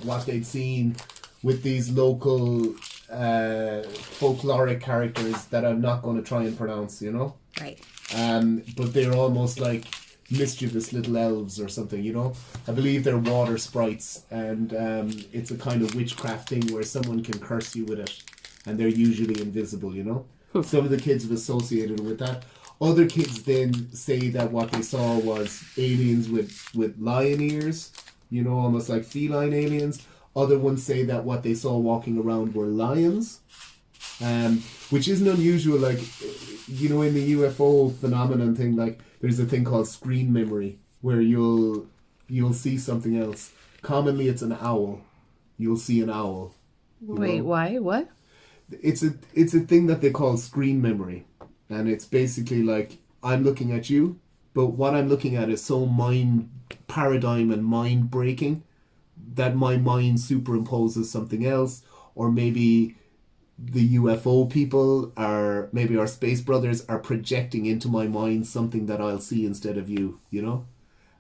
what they'd seen with these local folkloric characters that I'm not going to try and pronounce,
Right.
But they're almost like mischievous little elves or something, I believe they're water sprites, and it's a kind of witchcraft thing where someone can curse you with it, and they're usually invisible, Some of the kids have associated with that. Other kids then say that what they saw was aliens with lion ears, almost like feline aliens. Other ones say that what they saw walking around were lions, which isn't unusual. In the UFO phenomenon thing, there's a thing called screen memory, where you'll see something else. Commonly, it's an owl. You'll see an owl.
Wait, why? What?
It's a thing that they call screen memory, and it's basically I'm looking at you, but what I'm looking at is so mind paradigm and mind breaking that my mind superimposes something else, or maybe the UFO people maybe our space brothers are projecting into my mind something that I'll see instead of you,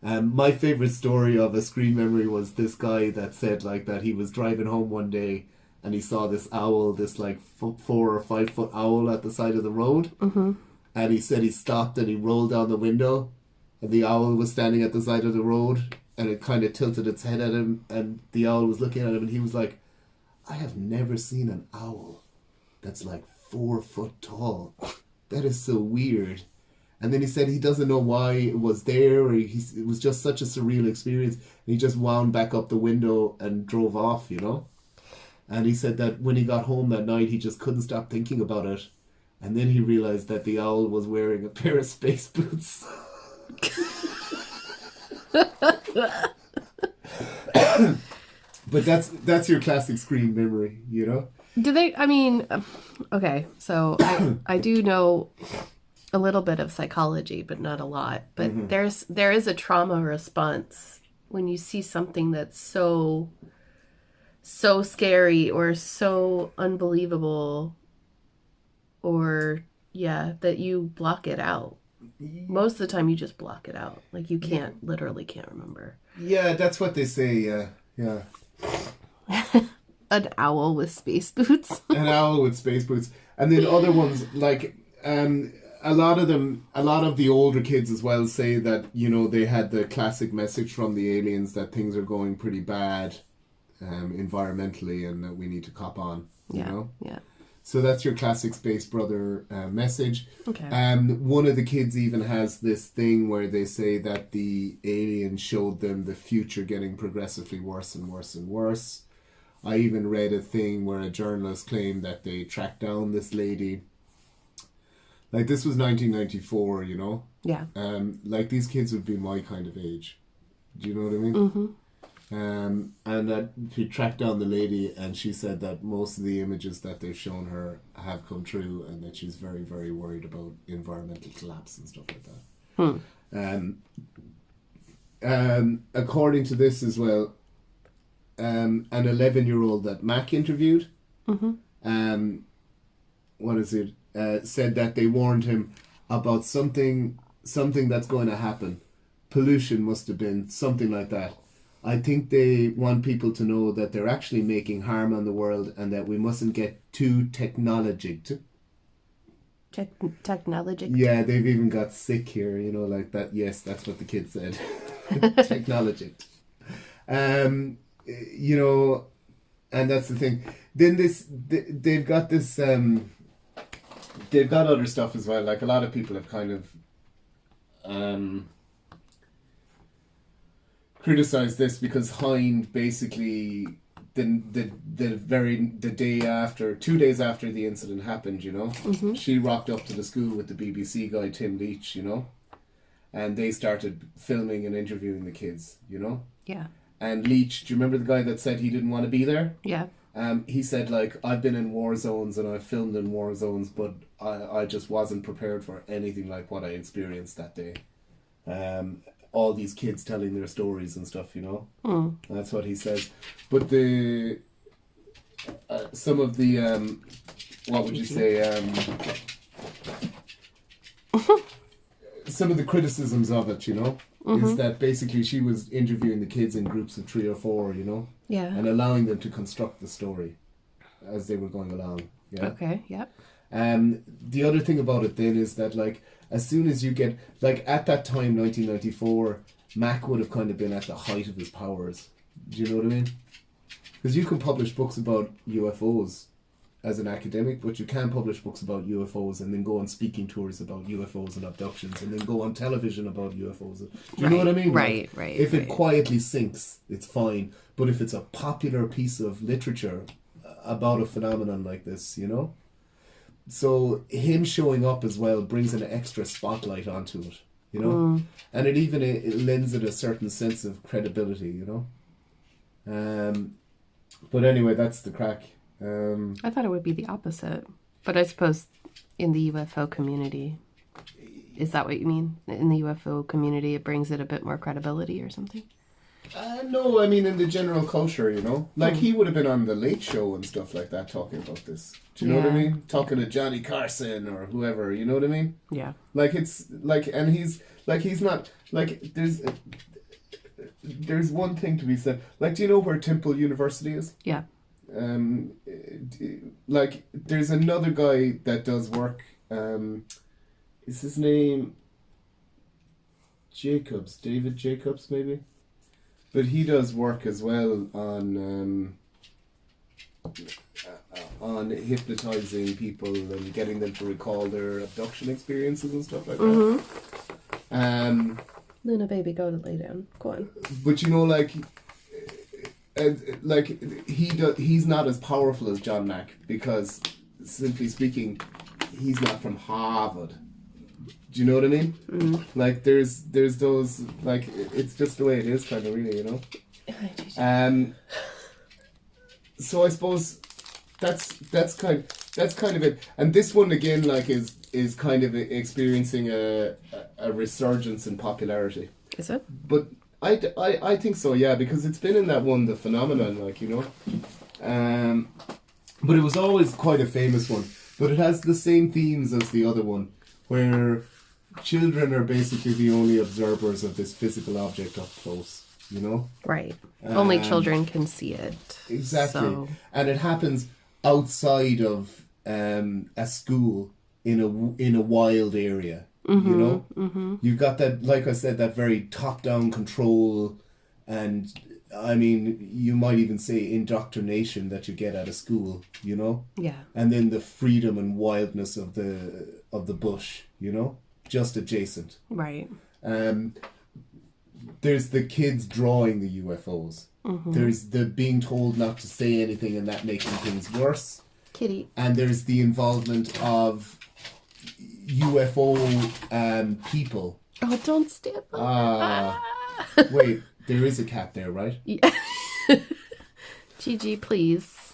My favorite story of a screen memory was this guy that said that he was driving home one day and he saw this owl, this 4 or 5 foot owl at the side of the road. Mm-hmm. And he said he stopped and he rolled down the window and the owl was standing at the side of the road and it kind of tilted its head at him and the owl was looking at him and he was like, I have never seen an owl that's 4 foot tall. That is so weird. And then he said he doesn't know why it was there, or it was just such a surreal experience. And he just wound back up the window and drove off, And he said that when he got home that night, he just couldn't stop thinking about it. And then he realized that the owl was wearing a pair of space boots. But that's your classic screen memory,
Do they, okay, so I do know a little bit of psychology, but not a lot. But there is a trauma response when you see something that's so scary or so unbelievable, or that you block it out. Most of the time you just block it out. Like you literally can't remember.
Yeah, that's what they say, yeah.
An owl with space boots.
An owl with space boots. And then other ones, like, a lot of the older kids as well say that, they had the classic message from the aliens that things are going pretty bad environmentally and that we need to cop on, you know?
Yeah.
So that's your classic Space Brother message.
Okay.
One of the kids even has this thing where they say that the alien showed them the future getting progressively worse and worse and worse. I even read a thing where a journalist claimed that they tracked down this lady. Like, this was 1994,
Yeah.
Like, these kids would be my kind of age. Do you know what I mean?
Mm-hmm.
And that he tracked down the lady, and she said that most of the images that they've shown her have come true, and that she's very, very worried about environmental collapse and stuff like that. According to this as well, an 11-year-old that Mack interviewed, said that they warned him about something that's going to happen. Pollution must have been something like that. I think they want people to know that they're actually making harm on the world and that we mustn't get too technologic.
Technologic?
Yeah, they've even got sick here, like that. Yes, that's what the kid said. Technologic. And that's the thing. Then they've got this, they've got other stuff as well. Like, a lot of people have kind of, criticized this because Hind basically the day after, 2 days after the incident happened, she rocked up to the school with the BBC guy Tim Leach, and they started filming and interviewing the kids,
Yeah.
And Leach, do you remember the guy that said he didn't want to be there?
Yeah.
He said, like, I've been in war zones and I've filmed in war zones, but I just wasn't prepared for anything like what I experienced that day. All these kids telling their stories and stuff, That's what he says. But the some of the what would you say? Some of the criticisms of it, is that basically she was interviewing the kids in groups of 3 or 4,
Yeah.
and allowing them to construct the story as they were going along. Yeah.
Okay. Yep.
The other thing about it then is that, like, as soon as you get, like, at that time, 1994, Mack would have kind of been at the height of his powers. Do you know what I mean? Because you can publish books about UFOs as an academic, but you can't publish books about UFOs and then go on speaking tours about UFOs and abductions and then go on television about UFOs. Do you know what I mean?
Right,
like,
right.
If it quietly sinks, it's fine. But if it's a popular piece of literature about a phenomenon like this, So him showing up as well brings an extra spotlight onto it, and it lends it a certain sense of credibility, But anyway, that's the crack.
I thought it would be the opposite, but I suppose in the UFO community, is that what you mean? In the UFO community, it brings it a bit more credibility or something?
No, I mean in the general culture, Like he would have been on the Late Show and stuff like that talking about this. Do you know what I mean? Talking to Johnny Carson or whoever, you know what I mean?
Yeah.
Like it's like, and he's not like there's one thing to be said. Like, do you know where Temple University is?
Yeah.
Like there's another guy that does work. Is his name Jacobs? David Jacobs, maybe? But he does work as well on hypnotizing people and getting them to recall their abduction experiences and stuff like that.
Luna, baby, go to lay down. Go on.
But he's not as powerful as John Mack because, simply speaking, he's not from Harvard. Do you know what I mean? Like there's those, like, it's just the way it is, kind of, really, So I suppose that's kind of it. And this one again, like, is kind of experiencing a resurgence in popularity.
Is it?
But I think so, yeah, because it's been in that one, The Phenomenon, like, you know. But it was always quite a famous one. But it has the same themes as the other one, where children are basically the only observers of this physical object up close, you know?
Right. Only children can see it.
Exactly.
So.
And it happens outside of a school in a wild area, you know? Mm-hmm. You've got that, like I said, that very top-down control, and I mean, you might even say indoctrination that you get at a school, you know?
Yeah.
And then the freedom and wildness of the bush, you know? Just adjacent.
Right.
There's the kids drawing the UFOs. Mm-hmm. There's the being told not to say anything and that making things worse.
Kitty.
And there's the involvement of UFO people.
Oh, don't step on
Wait, there is a cat there, right?
Yeah. Gigi, please.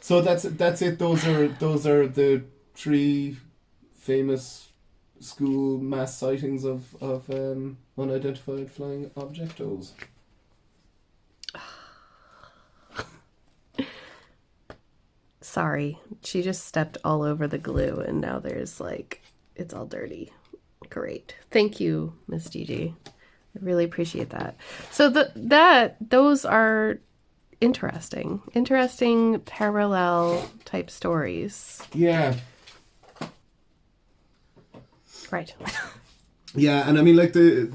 So that's it. Those are the 3 famous school mass sightings of unidentified flying objectos.
Sorry, she just stepped all over the glue and now there's it's all dirty. Great. Thank you, Miss Gigi. I really appreciate that. So those are interesting parallel type stories.
Yeah.
Right.
Yeah, and I mean, like the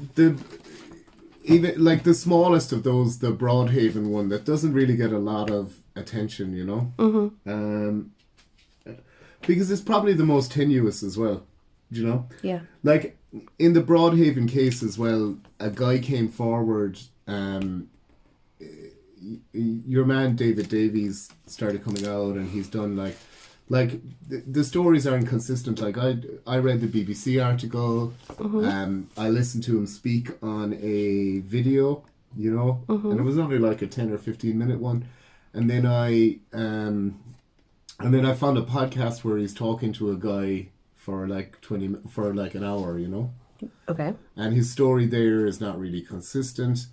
even like the smallest of those, the Broadhaven one, that doesn't really get a lot of attention, you know. Mm-hmm. Because it's probably the most tenuous as well, you know.
Yeah.
Like in the Broadhaven case as well, a guy came forward. Your man David Davies started coming out, and he's done like the stories aren't consistent. Like I read the BBC article. Mm-hmm. I listened to him speak on a video, you know, mm-hmm. and it was only like a 10 or 15 minute one. And then I found a podcast where he's talking to a guy for like an hour, you know.
Okay.
And his story there is not really consistent.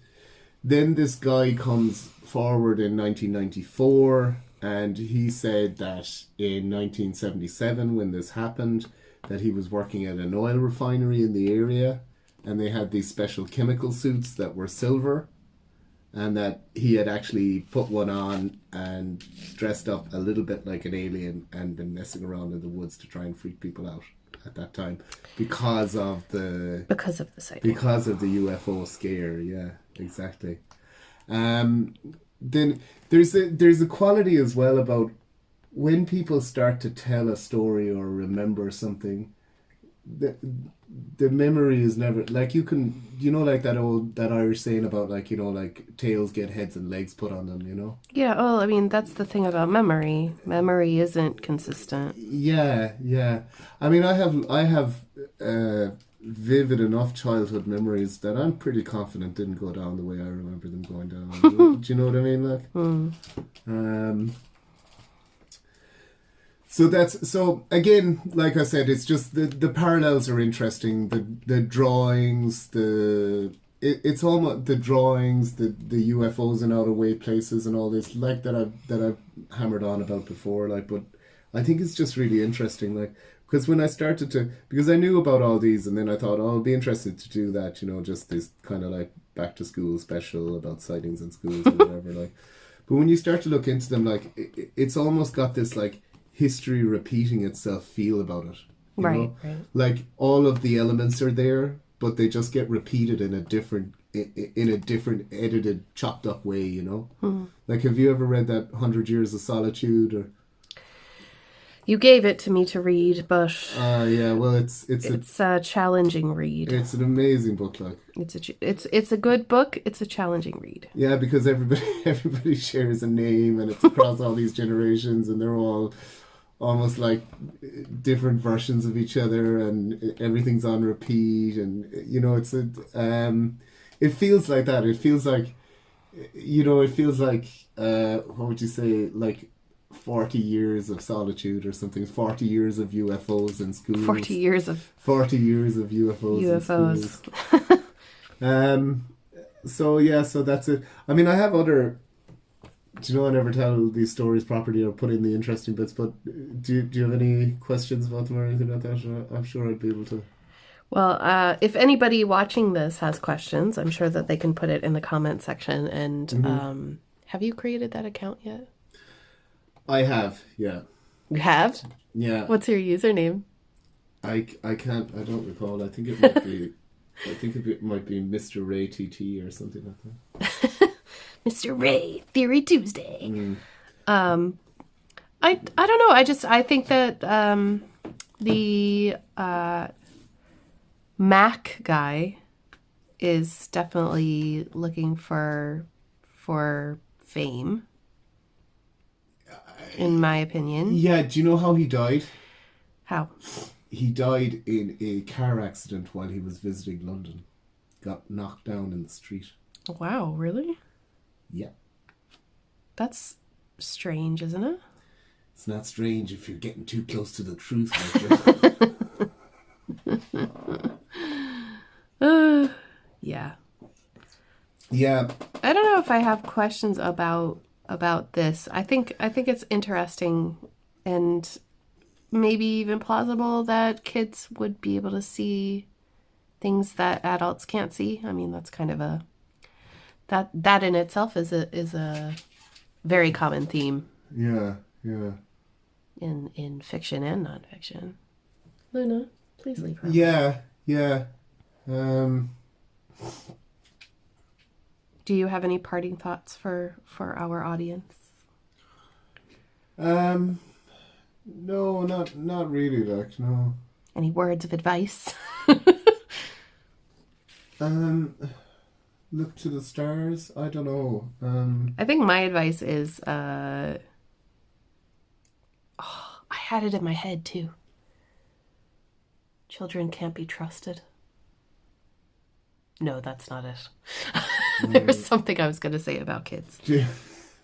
Then this guy comes forward in 1994, and he said that in 1977, when this happened, that he was working at an oil refinery in the area, and they had these special chemical suits that were silver, and that he had actually put one on and dressed up a little bit like an alien and been messing around in the woods to try and freak people out at that time because of the sighting. Because of the UFO scare. Yeah, exactly. Then there's a quality as well about when people start to tell a story or remember something, the memory is never, like, you can, you know, like that Irish saying about, like, you know, like tails get heads and legs put on them, you know.
Yeah, well, I mean, that's the thing about memory isn't consistent.
Yeah. I mean, I have vivid enough childhood memories that I'm pretty confident didn't go down the way I remember them going down. Do you know what I mean? Like, So again, like I said, it's just the parallels are interesting. The drawings, it's almost the drawings, the UFOs in out of way places and all this, like that I've hammered on about before. Like, but I think it's just really interesting. Like, because when I started to, because I knew about all these, and then I thought, oh, I'll be interested to do that. You know, just this kind of like back to school special about sightings in schools or whatever. Like, but when you start to look into them, like it's almost got this like history repeating itself feel about it.
Right.
Like all of the elements are there, but they just get repeated in a different edited, chopped up way, you know? Mm-hmm. Like, have you ever read that 100 Years of Solitude? Or
you gave it to me to read, but
yeah, well, it's
a challenging read.
It's an amazing book, like.
It's a good book. It's a challenging read.
Yeah, because everybody shares a name, and it's across all these generations, and they're all almost like different versions of each other, and everything's on repeat, and you know, it feels like that. It feels like, you know, what would you say, like 40 years of solitude or something, 40 years of UFOs in schools.
40 years of
UFOs.
in schools.
So that's it. I mean, I have other. Do you know I never tell these stories properly or put in the interesting bits? But do you have any questions about them or anything like that? I'm sure I'd be able to.
Well, if anybody watching this has questions, I'm sure that they can put it in the comment section. And have you created that account yet?
I have, yeah.
You have?
Yeah.
What's your username?
I can't. I don't recall. I think it might be. I think it might be Mr. Ray TT or something like that.
Mr. Ray Theory Tuesday. I don't know. I think that the Mack guy is definitely looking for fame, in my opinion.
Yeah. Do you know how he died?
How?
He died in a car accident while he was visiting London. Got knocked down in the street.
Wow, really?
Yeah.
That's strange, isn't it?
It's not strange if you're getting too close to the truth.
Yeah.
Yeah.
I don't know if I have questions about this. I think it's interesting and maybe even plausible that kids would be able to see things that adults can't see. I mean, that's kind of that in itself is a very common theme.
Yeah.
In fiction and nonfiction. Luna, please leave her.
Yeah.
Do you have any parting thoughts for our audience?
No, not really. Like, no.
Any words of advice?
Look to the stars. I don't know.
I think my advice is, I had it in my head too. Children can't be trusted. No, that's not it. There was something I was going to say about kids.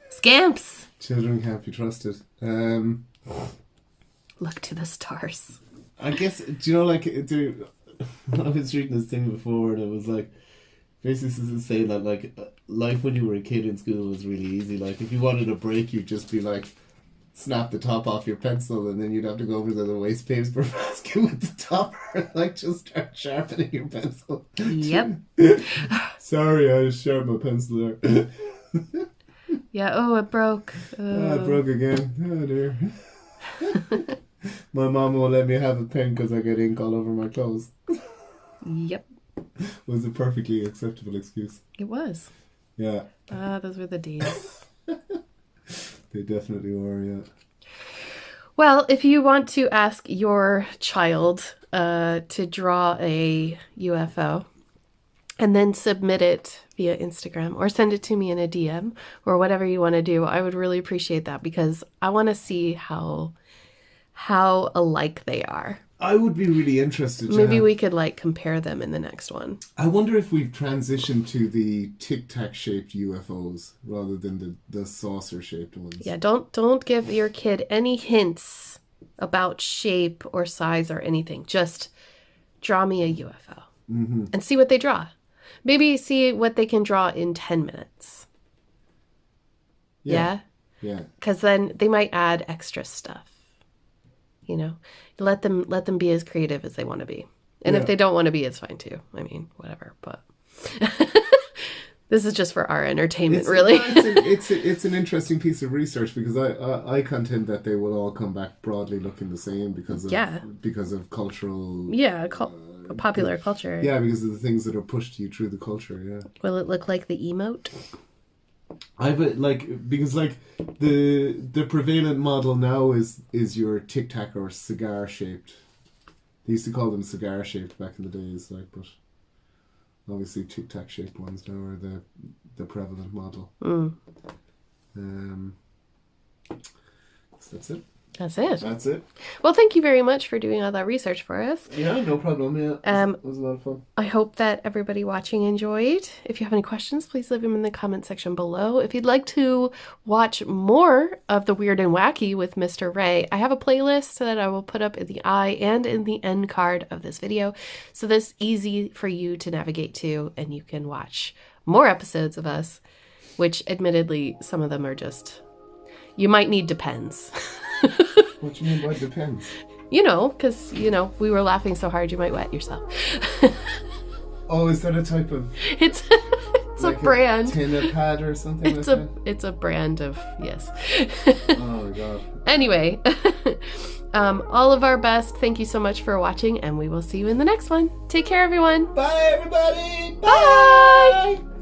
Scamps!
Children can't be trusted.
Look to the stars.
I guess, do you know, like, I was reading this thing before and it was like, basically saying that, like, life when you were a kid in school was really easy. Like, if you wanted a break, you'd just be like, snap the top off your pencil and then you'd have to go over to the waste paper basket with the topper and, like, just start sharpening your pencil.
Yep.
Sorry, I just sharpened my pencil there.
Yeah, oh, it broke.
It broke again. Oh, dear. My mom won't let me have a pen because I get ink all over my clothes.
Yep.
Was a perfectly acceptable excuse.
It was.
Yeah.
Those were the days.
They definitely were, yeah.
Well, if you want to ask your child to draw a UFO and then submit it via Instagram or send it to me in a DM or whatever you want to do, I would really appreciate that because I want to see how alike they are.
I would be really interested.
Maybe we could like compare them in the next one.
I wonder if we've transitioned to the tic-tac shaped UFOs rather than the saucer shaped ones.
Yeah, don't give your kid any hints about shape or size or anything. Just draw me a UFO and see what they draw. Maybe see what they can draw in 10 minutes. Yeah?
Yeah.
Because then they might add extra stuff. You know, let them be as creative as they want to be. And if they don't want to be, it's fine too. I mean, whatever. But this is just for our entertainment, really.
It's an interesting piece of research because I contend that they will all come back broadly looking the same because of cultural
popular culture.
Yeah, because of the things that are pushed to you through the culture. Yeah.
Will it look like the emote?
Because the prevalent model now is your tic tac or cigar shaped. They used to call them cigar shaped back in the days, but obviously tic tac shaped ones now are the prevalent model. So that's it.
That's it.
That's it.
Well, thank you very much for doing all that research for us.
Yeah, no problem. Yeah, it was a lot of fun.
I hope that everybody watching enjoyed. If you have any questions, please leave them in the comment section below. If you'd like to watch more of the Weird and Wacky with Mr. Ray, I have a playlist that I will put up in the eye and in the end card of this video. So that's easy for you to navigate to, and you can watch more episodes of us, which admittedly, some of them are just, you might need depends.
What do you mean by depends?
You know, because, you know, we were laughing so hard you might wet yourself.
Oh, is that a type of...
It's like a brand.
Tinna pad or something
It's a brand of, yes.
Oh, God.
Anyway, all of our best. Thank you so much for watching, and we will see you in the next one. Take care, everyone.
Bye, everybody.
Bye.